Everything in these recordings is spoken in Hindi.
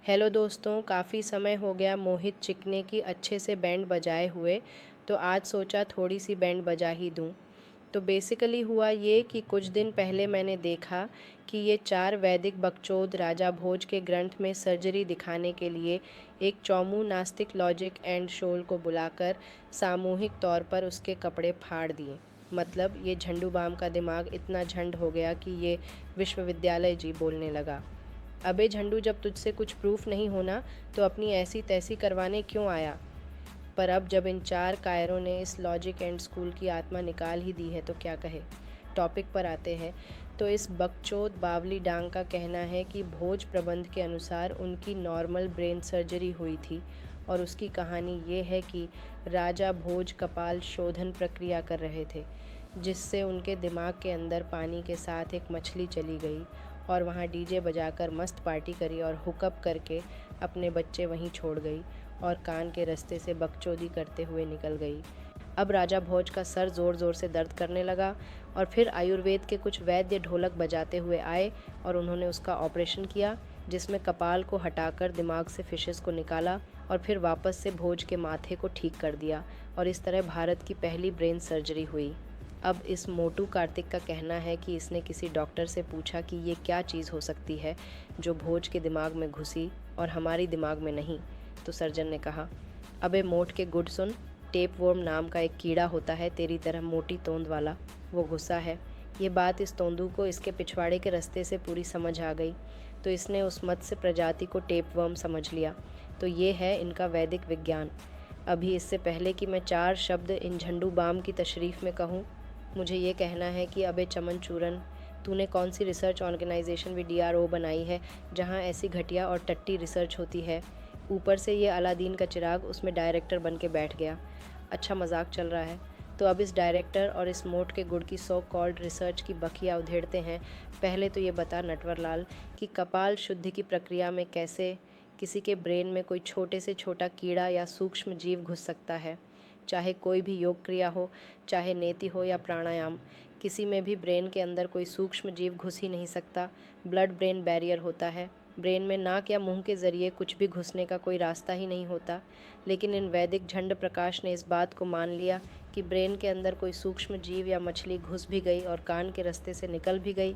हेलो दोस्तों, काफ़ी समय हो गया मोहित चिकने की अच्छे से बैंड बजाए हुए। तो आज सोचा थोड़ी सी बैंड बजा ही दूं। तो बेसिकली हुआ ये कि कुछ दिन पहले मैंने देखा कि ये चार वैदिक बकचोद राजा भोज के ग्रंथ में सर्जरी दिखाने के लिए एक चौमू नास्तिक लॉजिक एंड शोल को बुलाकर सामूहिक तौर पर उसके कपड़े फाड़ दिए। मतलब ये झंडू बाम का दिमाग इतना झंड हो गया कि ये विश्वविद्यालय जी बोलने लगा। अबे झंडू, जब तुझसे कुछ प्रूफ नहीं होना तो अपनी ऐसी तैसी करवाने क्यों आया? पर अब जब इन चार कायरों ने इस लॉजिक एंड स्कूल की आत्मा निकाल ही दी है तो क्या कहे। टॉपिक पर आते हैं। तो इस बकचोद बावली डांग का कहना है कि भोज प्रबंध के अनुसार उनकी नॉर्मल ब्रेन सर्जरी हुई थी और उसकी कहानी ये है कि राजा भोज कपाल शोधन प्रक्रिया कर रहे थे, जिससे उनके दिमाग के अंदर पानी के साथ एक मछली चली गई और वहाँ डीजे बजाकर मस्त पार्टी करी और हुकअप करके अपने बच्चे वहीं छोड़ गई और कान के रास्ते से बकचोदी करते हुए निकल गई। अब राजा भोज का सर ज़ोर ज़ोर से दर्द करने लगा और फिर आयुर्वेद के कुछ वैद्य ढोलक बजाते हुए आए और उन्होंने उसका ऑपरेशन किया, जिसमें कपाल को हटाकर दिमाग से फिशेस को निकाला और फिर वापस से भोज के माथे को ठीक कर दिया और इस तरह भारत की पहली ब्रेन सर्जरी हुई। अब इस मोटू कार्तिक का कहना है कि इसने किसी डॉक्टर से पूछा कि ये क्या चीज़ हो सकती है जो भोज के दिमाग में घुसी और हमारी दिमाग में नहीं। तो सर्जन ने कहा, अबे मोट के गुड सुन, टेपवर्म नाम का एक कीड़ा होता है तेरी तरह मोटी तोंद वाला, वो घुसा है। ये बात इस तोंदू को इसके पिछवाड़े के रास्ते से पूरी समझ आ गई, तो इसने उस मत्स्य प्रजाति को टेपवर्म समझ लिया। तो ये है इनका वैदिक विज्ञान। अभी इससे पहले कि मैं चार शब्द इन झंडू बाम की तशरीफ़ में कहूँ, मुझे ये कहना है कि अबे चमन चूरन, तूने कौन सी रिसर्च ऑर्गेनाइजेशन भी DRO बनाई है जहाँ ऐसी घटिया और टट्टी रिसर्च होती है? ऊपर से ये अलादीन का चिराग उसमें डायरेक्टर बन के बैठ गया। अच्छा मजाक चल रहा है। तो अब इस डायरेक्टर और इस मोट के गुड़ की सो कॉल्ड रिसर्च की बखिया उधेड़ते हैं। पहले तो ये बता नटवर लाल कि कपाल शुद्धि की प्रक्रिया में कैसे किसी के ब्रेन में कोई छोटे से छोटा कीड़ा या सूक्ष्म जीव घुस सकता है। चाहे कोई भी योग क्रिया हो, चाहे नेति हो या प्राणायाम, किसी में भी ब्रेन के अंदर कोई सूक्ष्म जीव घुस ही नहीं सकता। ब्लड ब्रेन बैरियर होता है। ब्रेन में नाक या मुंह के ज़रिए कुछ भी घुसने का कोई रास्ता ही नहीं होता। लेकिन इन वैदिक झंड प्रकाश ने इस बात को मान लिया कि ब्रेन के अंदर कोई सूक्ष्म जीव या मछली घुस भी गई और कान के रास्ते से निकल भी गई।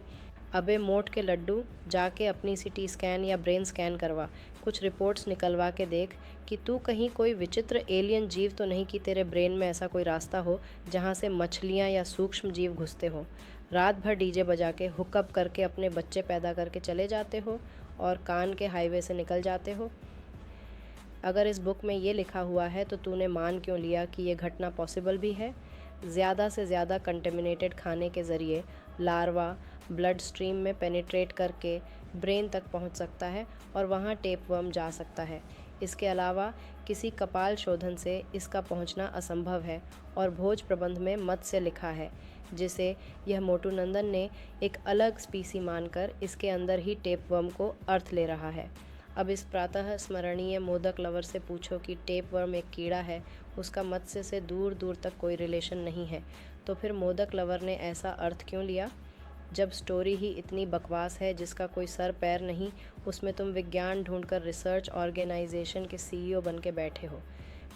अबे मोट के लड्डू, जाके अपनी CT स्कैन या ब्रेन स्कैन करवा, कुछ रिपोर्ट्स निकलवा के देख कि तू कहीं कोई विचित्र एलियन जीव तो नहीं कि तेरे ब्रेन में ऐसा कोई रास्ता हो जहाँ से मछलियाँ या सूक्ष्म जीव घुसते हो। रात भर डीजे बजा के हुकअप करके अपने बच्चे पैदा करके चले जाते हो और कान के हाईवे से निकल जाते हो। अगर इस बुक में ये लिखा हुआ है तो तूने मान क्यों लिया कि ये घटना पॉसिबल भी है? ज़्यादा से ज़्यादा कंटेमिनेटेड खाने के ज़रिए लार्वा ब्लड स्ट्रीम में पेनिट्रेट करके ब्रेन तक पहुंच सकता है और वहां टेपवर्म जा सकता है। इसके अलावा किसी कपाल शोधन से इसका पहुंचना असंभव है और भोज प्रबंध में मत से लिखा है, जिसे यह मोटू नंदन ने एक अलग स्पीसी मानकर इसके अंदर ही टेपवर्म को अर्थ ले रहा है। अब इस प्रातः स्मरणीय मोदक लवर से पूछो कि टेपवर्म एक कीड़ा है, उसका मत्स्य से दूर दूर तक कोई रिलेशन नहीं है, तो फिर मोदक लवर ने ऐसा अर्थ क्यों लिया? जब स्टोरी ही इतनी बकवास है जिसका कोई सर पैर नहीं, उसमें तुम विज्ञान ढूंढकर रिसर्च ऑर्गेनाइजेशन के CEO बन के बैठे हो।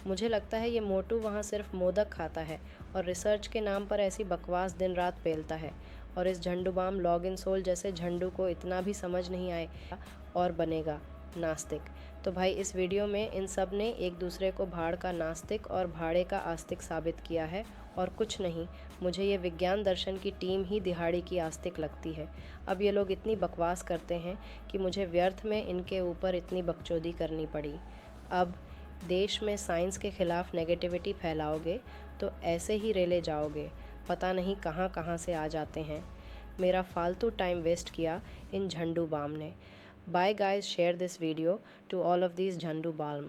मुझे लगता है ये मोटू वहाँ सिर्फ मोदक खाता है और रिसर्च के नाम पर ऐसी बकवास दिन रात पेलता है, और इस झंडूबाम लॉगिन सोल जैसे झंडू को इतना भी समझ नहीं आएगा और बनेगा नास्तिक। तो भाई इस वीडियो में इन सब ने एक दूसरे को भाड़ का नास्तिक और भाड़े का आस्तिक साबित किया है और कुछ नहीं। मुझे ये विज्ञान दर्शन की टीम ही दिहाड़ी की आस्तिक लगती है। अब ये लोग इतनी बकवास करते हैं कि मुझे व्यर्थ में इनके ऊपर इतनी बकचोदी करनी पड़ी। अब देश में साइंस के ख़िलाफ़ नेगेटिविटी फैलाओगे तो ऐसे ही रेले जाओगे, पता नहीं कहाँ कहाँ से आ जाते हैं। मेरा फालतू टाइम वेस्ट किया इन झंडू बाम ने। Bye guys, share this video to all of these Jhandu Balm.